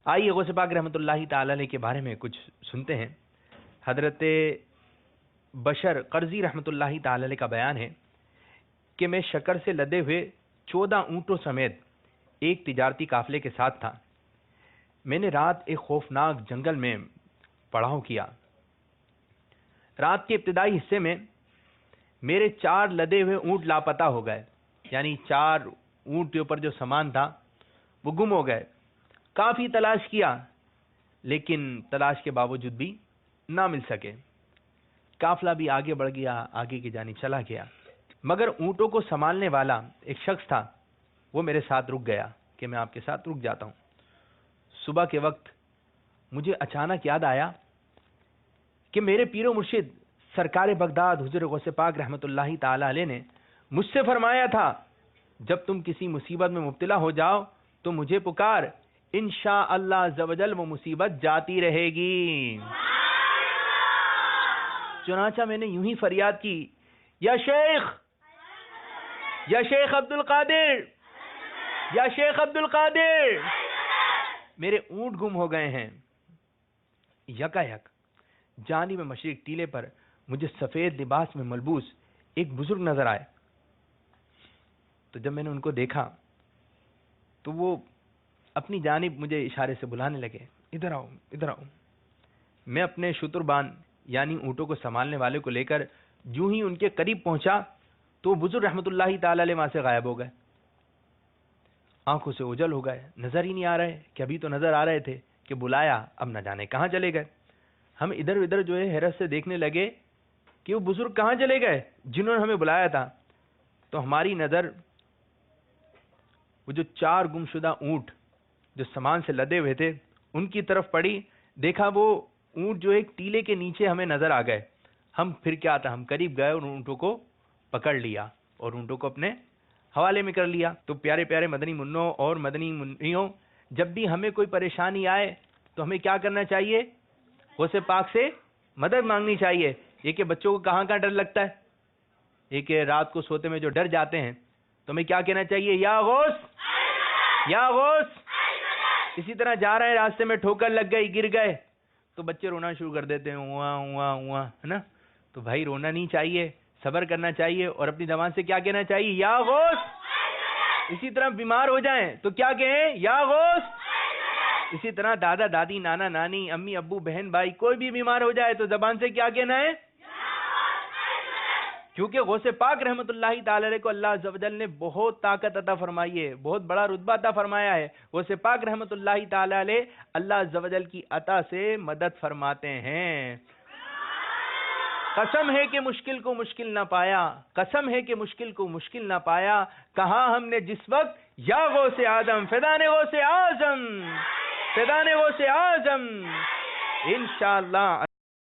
آئیے غوث پاک رحمۃ اللہ تعالی علیہ کے بارے میں کچھ سنتے ہیں۔ حضرت بشر قرضی رحمۃ اللہ تعالی علیہ کا بیان ہے کہ میں شکر سے لدے ہوئے 14 اونٹوں سمیت ایک تجارتی قافلے کے ساتھ تھا۔ میں نے رات ایک خوفناک جنگل میں پڑاؤ کیا۔ رات کے ابتدائی حصے میں میرے 4 لدے ہوئے اونٹ لاپتہ ہو گئے، یعنی 4 اونٹ کے اوپر جو سامان تھا وہ گم ہو گئے۔ کافی تلاش کیا لیکن تلاش کے باوجود بھی نہ مل سکے۔ قافلہ بھی آگے بڑھ گیا، آگے کی جانب چلا گیا، مگر اونٹوں کو سنبھالنے والا ایک شخص تھا، وہ میرے ساتھ رک گیا کہ میں آپ کے ساتھ رک جاتا ہوں۔ صبح کے وقت مجھے اچانک یاد آیا کہ میرے پیر و مرشد سرکار بغداد حضور غوث پاک رحمۃ اللہ تعالی علیہ نے مجھ سے فرمایا تھا، جب تم کسی مصیبت میں مبتلا ہو جاؤ تو مجھے پکار، انشاءاللہ عز و جل وہ مصیبت جاتی رہے گی۔ چنانچہ میں نے یوں ہی فریاد کی، یا شیخ عبد القادر، یا شیخ عبد القادر، میرے اونٹ گم ہو گئے ہیں۔ یکا یک جانب مشرق ٹیلے پر مجھے سفید لباس میں ملبوس ایک بزرگ نظر آئے۔ تو جب میں نے ان کو دیکھا تو وہ اپنی جانب مجھے اشارے سے بلانے لگے، ادھر آؤ ادھر آؤ۔ میں اپنے شتربان یعنی اونٹوں کو سنبھالنے والے کو لے کر جو ہی ان کے قریب پہنچا تو وہ بزرگ رحمۃ اللہ تعالی علیہ وہاں سے غائب ہو گئے۔ آنکھوں سے اوجھل ہو گئے، نظر ہی نہیں آ رہے کہ ابھی تو نظر آ رہے تھے کہ بلایا، اب نہ جانے کہاں چلے گئے۔ ہم ادھر ادھر جو ہے حیرت سے دیکھنے لگے کہ وہ بزرگ کہاں چلے گئے جنہوں نے ہمیں بلایا تھا۔ تو ہماری نظر وہ جو 4 گمشدہ اونٹ جو سامان سے لدے ہوئے تھے ان کی طرف پڑی۔ دیکھا وہ اونٹ جو ایک ٹیلے کے نیچے ہمیں نظر آ گئے۔ ہم پھر کیا تھا، ہم قریب گئے اور اونٹوں کو پکڑ لیا اور اونٹوں کو اپنے حوالے میں کر لیا۔ تو پیارے پیارے مدنی منوں اور مدنی منیوں، جب بھی ہمیں کوئی پریشانی آئے تو ہمیں کیا کرنا چاہیے؟ غوث پاک سے مدد مانگنی چاہیے۔ یہ کہ بچوں کو کہاں کہاں ڈر لگتا ہے، یہ کہ رات کو سوتے میں جو ڈر جاتے ہیں، تو ہمیں کیا کہنا چاہیے؟ یا غوث، یا غوث۔ اسی طرح جا رہے ہیں راستے میں ٹھوکر لگ گئی، گر گئے تو بچے رونا شروع کر دیتے ہیں، ہوا ہوا ہوا، ہے نا؟ تو بھائی رونا نہیں چاہیے، صبر کرنا چاہیے اور اپنی زبان سے کیا کہنا چاہیے؟ یا غوث۔ اسی طرح بیمار ہو جائیں تو کیا کہیں؟ یا غوث۔ اسی طرح دادا دادی، نانا نانی، امی ابو، بہن بھائی، کوئی بھی بیمار ہو جائے تو زبان سے کیا کہنا ہے؟ کیونکہ غوث پاک رحمۃ اللہ تعالی علیہ کو اللہ عز و جل نے بہت طاقت عطا فرمائی ہے، بہت بڑا رتبہ عطا فرمایا ہے۔ غوث پاک رحمۃ اللہ تعالی علیہ اللہ عز و جل کی عطا سے مدد فرماتے ہیں۔ قسم ہے کہ مشکل کو مشکل نہ پایا، قسم ہے کہ مشکل کو مشکل نہ پایا، کہا ہم نے جس وقت یا غوث آدم، فدان غوث اعظم، فدان غوث اعظم، انشاءاللہ۔